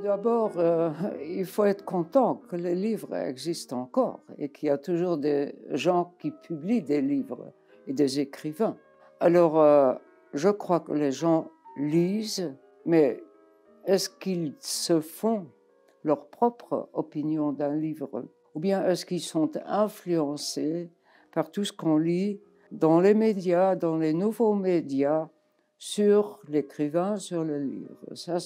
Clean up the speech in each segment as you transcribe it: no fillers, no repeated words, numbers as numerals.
d'abord, il faut être content que les livres existent encore et qu'il y a toujours des gens qui publient des livres et des écrivains. Alors, je crois que les gens lisent, mais est-ce qu'ils se font leur propre opinion d'un livre? Ou bien est-ce qu'ils sont influencés par tout ce qu'on lit dans les médias, dans les nouveaux médias, sur l'écrivain, sur le livre? Ça,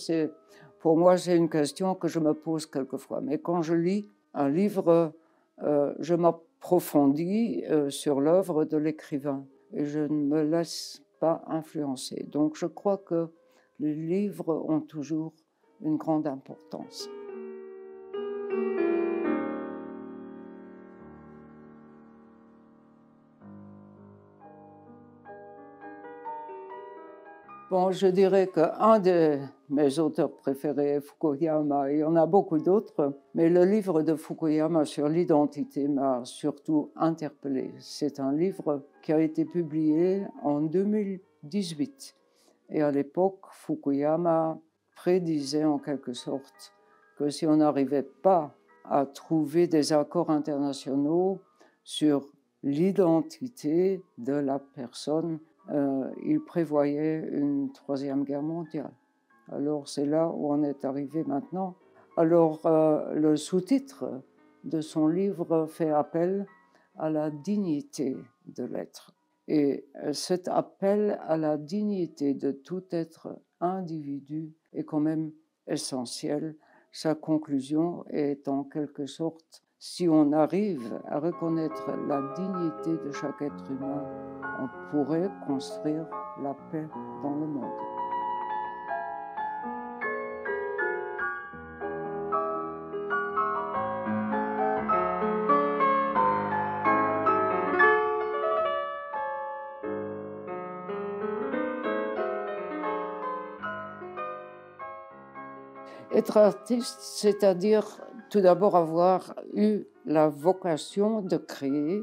pour moi, c'est une question que je me pose quelquefois. Mais quand je lis un livre, je m'approfondis sur l'œuvre de l'écrivain et je ne me laisse pas influencer. Donc, je crois que les livres ont toujours une grande importance. Bon, je dirais qu'un de mes auteurs préférés est Fukuyama. Il y en a beaucoup d'autres, mais le livre de Fukuyama sur l'identité m'a surtout interpellée. C'est un livre qui a été publié en 2018. Et à l'époque, Fukuyama prédisait en quelque sorte que si on n'arrivait pas à trouver des accords internationaux sur l'identité de la personne, il prévoyait une troisième guerre mondiale. Alors c'est là où on est arrivé maintenant. Alors le sous-titre de son livre fait appel à la dignité de l'être. Et cet appel à la dignité de tout être individu est quand même essentiel. Sa conclusion est en quelque sorte, si on arrive à reconnaître la dignité de chaque être humain, on pourrait construire la paix dans le monde. Être artiste, c'est-à-dire tout d'abord avoir eu la vocation de créer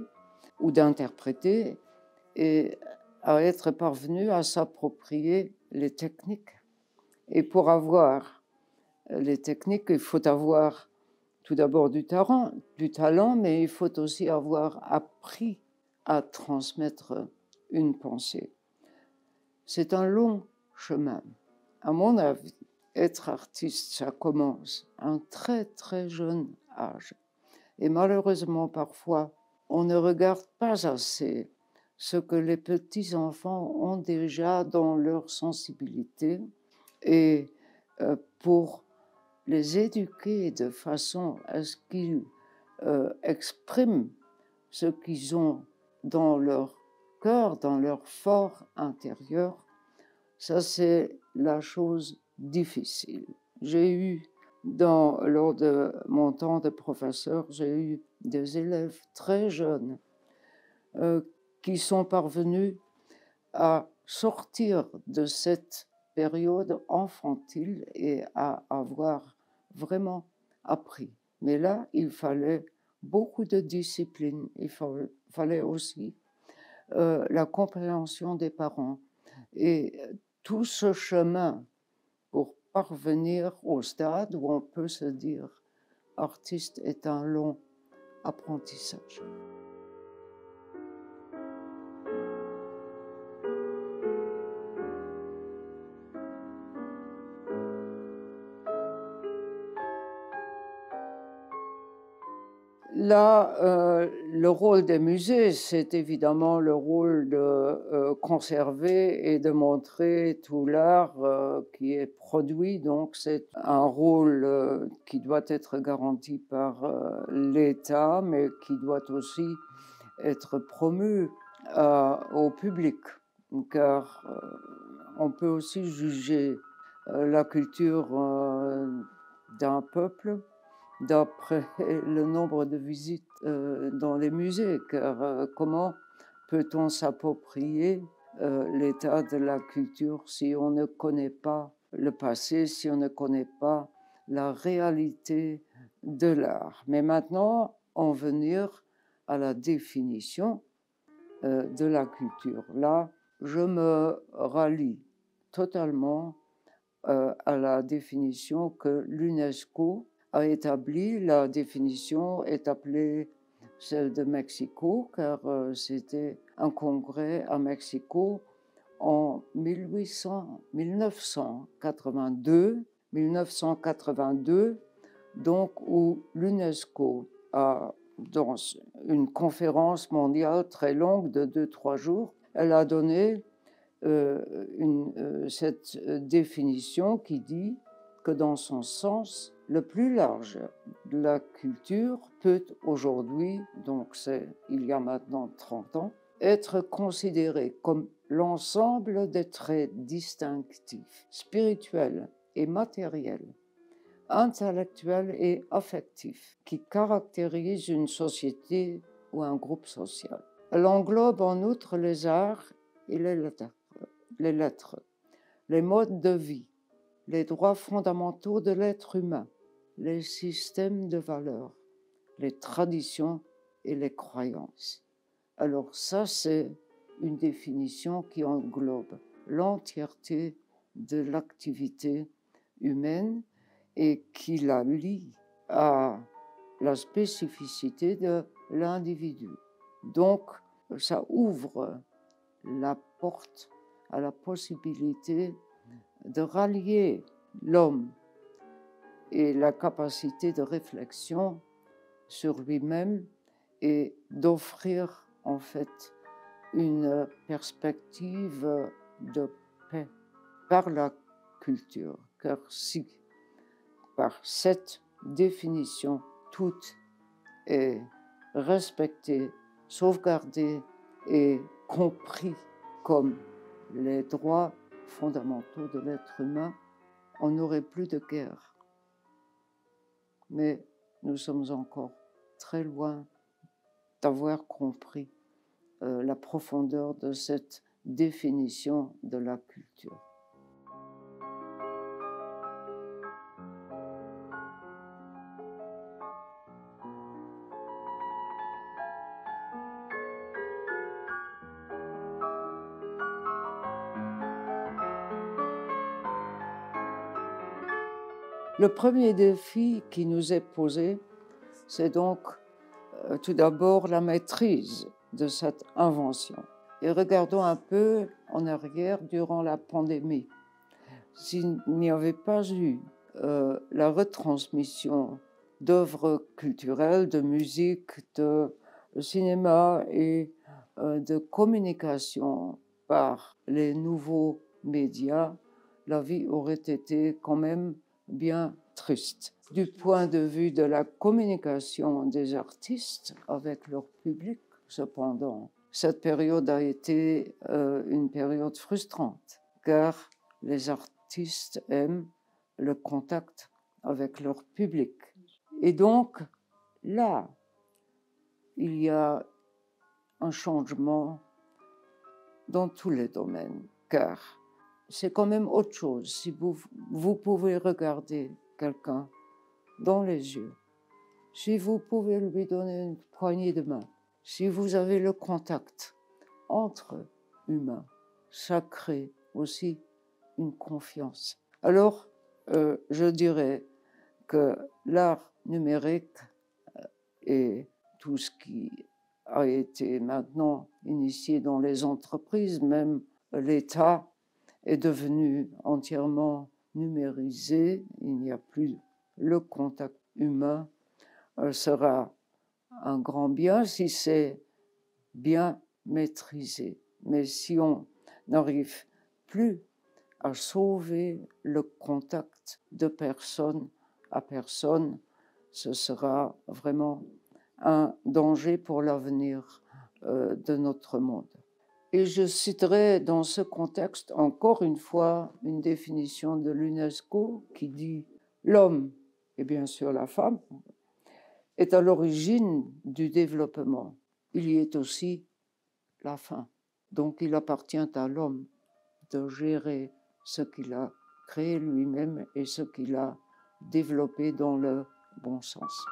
ou d'interpréter et à être parvenu à s'approprier les techniques. Et pour avoir les techniques, il faut avoir tout d'abord du talent, mais il faut aussi avoir appris à transmettre une pensée. C'est un long chemin. À mon avis, être artiste, ça commence à un très très jeune âge. Et malheureusement, parfois, on ne regarde pas assez ce que les petits-enfants ont déjà dans leur sensibilité et pour les éduquer de façon à ce qu'ils expriment ce qu'ils ont dans leur cœur, dans leur fort intérieur, ça c'est la chose difficile. Lors de mon temps de professeur, j'ai eu des élèves très jeunes qui sont parvenus à sortir de cette période infantile et à avoir vraiment appris. Mais là, il fallait beaucoup de discipline, il fallait aussi la compréhension des parents. Et tout ce chemin pour parvenir au stade où on peut se dire artiste est un long apprentissage. Là, le rôle des musées, c'est évidemment le rôle de conserver et de montrer tout l'art qui est produit. Donc, c'est un rôle qui doit être garanti par l'État, mais qui doit aussi être promu au public, car on peut aussi juger la culture d'un peuple d'après le nombre de visites dans les musées, car comment peut-on s'approprier l'état de la culture si on ne connaît pas le passé, si on ne connaît pas la réalité de l'art? Mais maintenant, en venir à la définition de la culture. Là, je me rallie totalement à la définition que l'UNESCO a établie. La définition est appelée celle de Mexico, car c'était un congrès à Mexico en 1982, donc où l'UNESCO a, dans une conférence mondiale très longue de 2-3 jours, elle a donné cette définition qui dit que dans son sens le plus large, la culture peut aujourd'hui, donc c'est il y a maintenant 30 ans, être considérée comme l'ensemble des traits distinctifs, spirituels et matériels, intellectuels et affectifs, qui caractérisent une société ou un groupe social. Elle englobe en outre les arts et les lettres, les modes de vie, les droits fondamentaux de l'être humain, les systèmes de valeurs, les traditions et les croyances. Alors ça, c'est une définition qui englobe l'entièreté de l'activité humaine et qui la lie à la spécificité de l'individu. Donc, ça ouvre la porte à la possibilité de rallier l'homme et la capacité de réflexion sur lui-même et d'offrir en fait une perspective de paix par la culture. Car si par cette définition tout est respecté, sauvegardé et compris comme les droits fondamentaux de l'être humain, on n'aurait plus de guerre. Mais nous sommes encore très loin d'avoir compris la profondeur de cette définition de la culture. Le premier défi qui nous est posé, c'est donc tout d'abord la maîtrise de cette invention. Et regardons un peu en arrière durant la pandémie. S'il n'y avait pas eu la retransmission d'œuvres culturelles, de musique, de cinéma et de communication par les nouveaux médias, la vie aurait été quand même bien triste. Du point de vue de la communication des artistes avec leur public, cependant, cette période a été une période frustrante, car les artistes aiment le contact avec leur public. Et donc, là, il y a un changement dans tous les domaines, car c'est quand même autre chose. Si vous pouvez regarder quelqu'un dans les yeux, si vous pouvez lui donner une poignée de main, si vous avez le contact entre humains, ça crée aussi une confiance. Alors, je dirais que l'art numérique et tout ce qui a été maintenant initié dans les entreprises, même l'État est devenu entièrement numérisé, il n'y a plus le contact humain, sera un grand bien si c'est bien maîtrisé. Mais si on n'arrive plus à sauver le contact de personne à personne, ce sera vraiment un danger pour l'avenir de notre monde. Et je citerai dans ce contexte encore une fois une définition de l'UNESCO qui dit « L'homme, et bien sûr la femme, est à l'origine du développement. Il y est aussi la fin. Donc il appartient à l'homme de gérer ce qu'il a créé lui-même et ce qu'il a développé dans le bon sens. »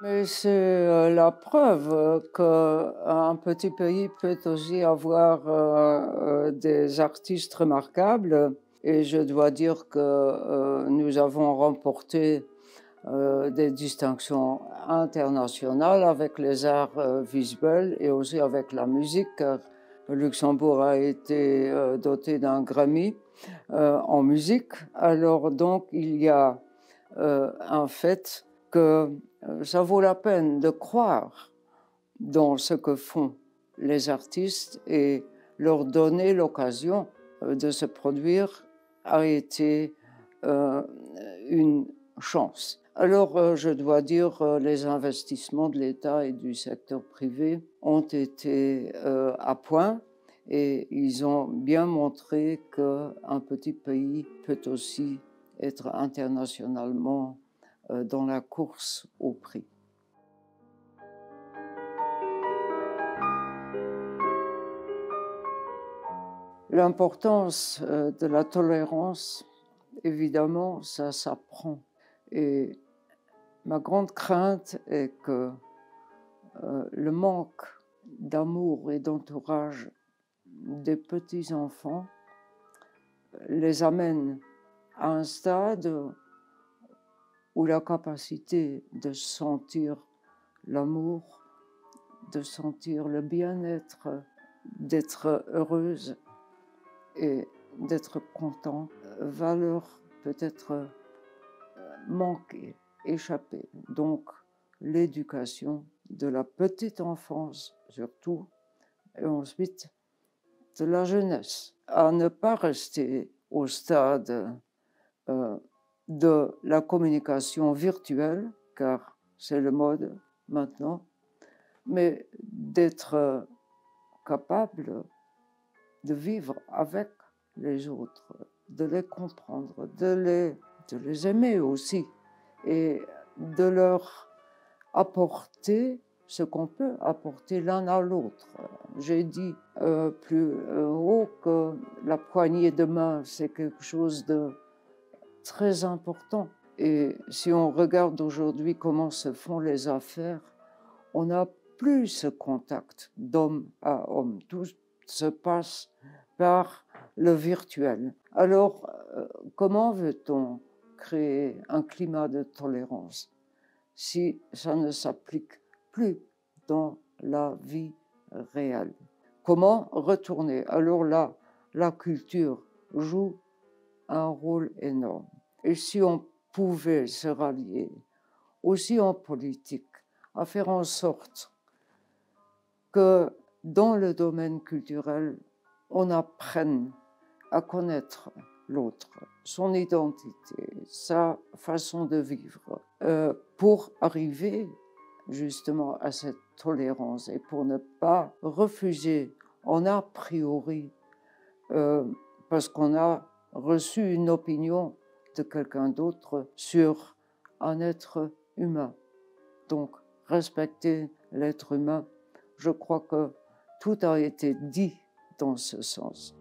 Mais c'est la preuve qu'un petit pays peut aussi avoir des artistes remarquables. Et je dois dire que nous avons remporté des distinctions internationales avec les arts visuels et aussi avec la musique, car le Luxembourg a été doté d'un Grammy en musique. Alors donc il y a un fait que ça vaut la peine de croire dans ce que font les artistes et leur donner l'occasion de se produire a été une chance. Alors, je dois dire, les investissements de l'État et du secteur privé ont été à point et ils ont bien montré qu'un petit pays peut aussi être internationalement dans la course au prix. L'importance de la tolérance, évidemment, ça s'apprend. Et ma grande crainte est que le manque d'amour et d'entourage des petits-enfants les amène à un stade où la capacité de sentir l'amour, de sentir le bien-être, d'être heureuse et d'être content va leur peut-être manquer, échapper. Donc l'éducation de la petite enfance surtout, et ensuite de la jeunesse, à ne pas rester au stade de la communication virtuelle, car c'est le mode maintenant, mais d'être capable de vivre avec les autres, de les comprendre, de les aimer aussi, et de leur apporter ce qu'on peut apporter l'un à l'autre. J'ai dit plus haut que la poignée de main, c'est quelque chose de très important. Et si on regarde aujourd'hui comment se font les affaires, on n'a plus ce contact d'homme à homme. Tout se passe par le virtuel. Alors, comment veut-on créer un climat de tolérance si ça ne s'applique plus dans la vie réelle? Comment retourner? Alors là, la culture joue un rôle énorme. Et si on pouvait se rallier aussi en politique à faire en sorte que dans le domaine culturel, on apprenne à connaître l'autre, son identité, sa façon de vivre, pour arriver justement à cette tolérance et pour ne pas refuser en a priori, parce qu'on a reçu une opinion de quelqu'un d'autre sur un être humain. Donc, respecter l'être humain, je crois que tout a été dit dans ce sens.